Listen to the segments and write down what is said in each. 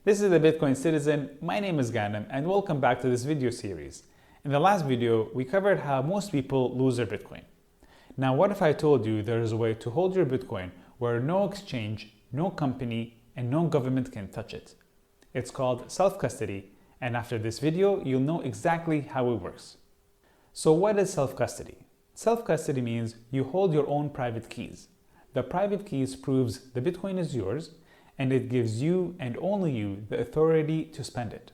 This is the Bitcoin Citizen. My name is Ghanem and welcome back to this video series. In the last video, we covered how most people lose their Bitcoin. Now, what if I told you there is a way to hold your Bitcoin where no exchange, no company, and no government can touch it? It's called self-custody, and after this video, you'll know exactly how it works. So what is self-custody? Self-custody means you hold your own private keys. The private keys proves the Bitcoin is yours, and it gives you and only you the authority to spend it.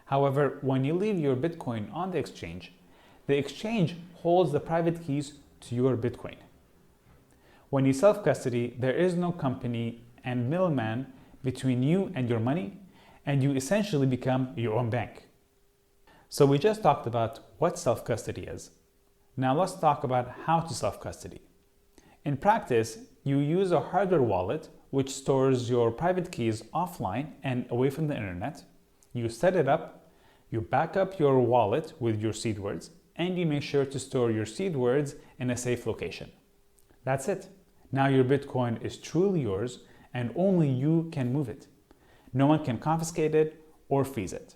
However, when you leave your Bitcoin on the exchange holds the private keys to your Bitcoin. When you self-custody, there is no company and middleman between you and your money, and you essentially become your own bank. So we just talked about what self-custody is. Now let's talk about how to self-custody. In practice, you use a hardware wallet which stores your private keys offline and away from the internet. You set it up, you back up your wallet with your seed words, and you make sure to store your seed words in a safe location. That's it. Now your Bitcoin is truly yours and only you can move it. No one can confiscate it or freeze it.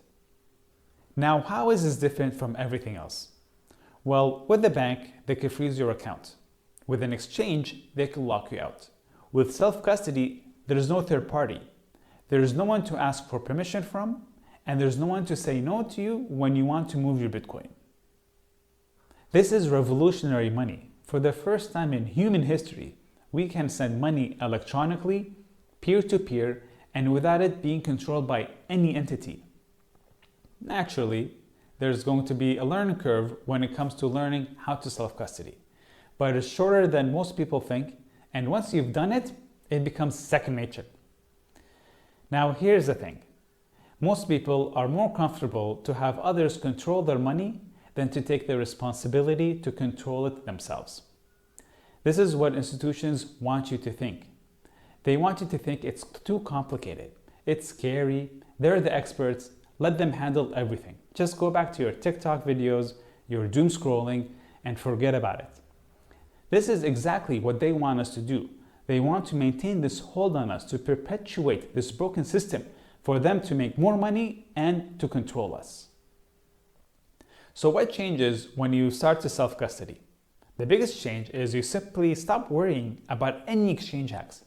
Now, how is this different from everything else? Well, with the bank, they can freeze your account. With an exchange, they can lock you out. With self-custody, there is no third party. There is no one to ask for permission from, and there's no one to say no to you when you want to move your Bitcoin. This is revolutionary money. For the first time in human history, we can send money electronically, peer-to-peer, and without it being controlled by any entity. Naturally, there's going to be a learning curve when it comes to learning how to self-custody. But it's shorter than most people think, and once you've done it, it becomes second nature. Now here's the thing. Most people are more comfortable to have others control their money than to take the responsibility to control it themselves. This is what institutions want you to think. They want you to think it's too complicated, it's scary, they're the experts, let them handle everything. Just go back to your TikTok videos, your doom scrolling, and forget about it. This is exactly what they want us to do. They want to maintain this hold on us, to perpetuate this broken system for them to make more money and to control us. So what changes when you start to self-custody? The biggest change is you simply stop worrying about any exchange hacks.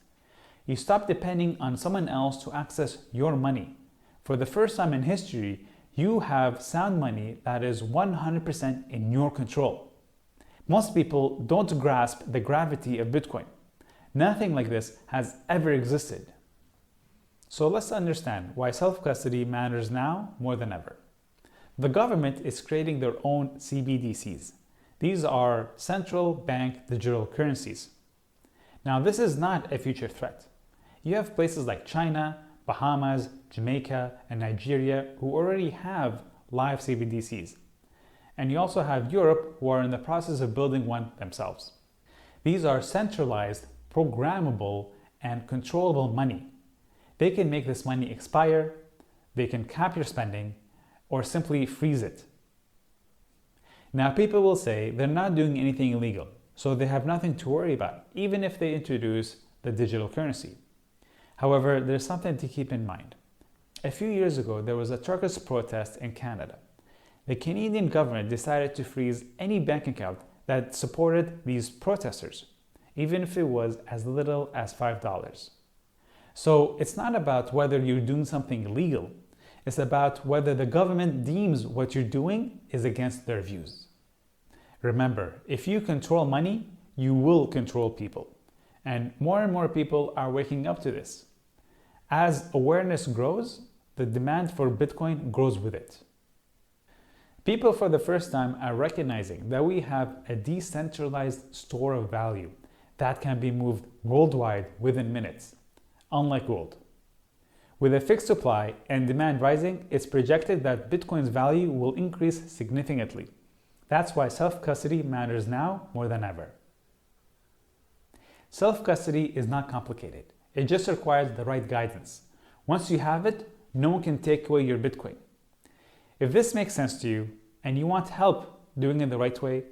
You stop depending on someone else to access your money. For the first time in history, you have sound money that is 100% in your control. Most people don't grasp the gravity of Bitcoin. Nothing like this has ever existed. So let's understand why self-custody matters now more than ever. The government is creating their own CBDCs. These are central bank digital currencies. Now, this is not a future threat. You have places like China, Bahamas, Jamaica, and Nigeria who already have live CBDCs. And you also have Europe who are in the process of building one themselves. These are centralized, programmable, and controllable money. They can make this money expire, they can cap your spending, or simply freeze it. Now, people will say they're not doing anything illegal, so they have nothing to worry about, even if they introduce the digital currency. However, there's something to keep in mind. A few years ago, there was a truckers' protest in Canada. The Canadian government decided to freeze any bank account that supported these protesters, even if it was as little as $5. So it's not about whether you're doing something illegal, it's about whether the government deems what you're doing is against their views. Remember, if you control money, you will control people. And more people are waking up to this. As awareness grows, the demand for Bitcoin grows with it. People for the first time are recognizing that we have a decentralized store of value that can be moved worldwide within minutes, unlike gold. With a fixed supply and demand rising, it's projected that Bitcoin's value will increase significantly. That's why self-custody matters now more than ever. Self-custody is not complicated. It just requires the right guidance. Once you have it, no one can take away your Bitcoin. If this makes sense to you and you want help doing it the right way,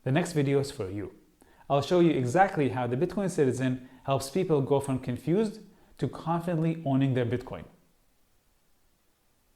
the next video is for you. I'll show you exactly how the Bitcoin Citizen helps people go from confused to confidently owning their Bitcoin.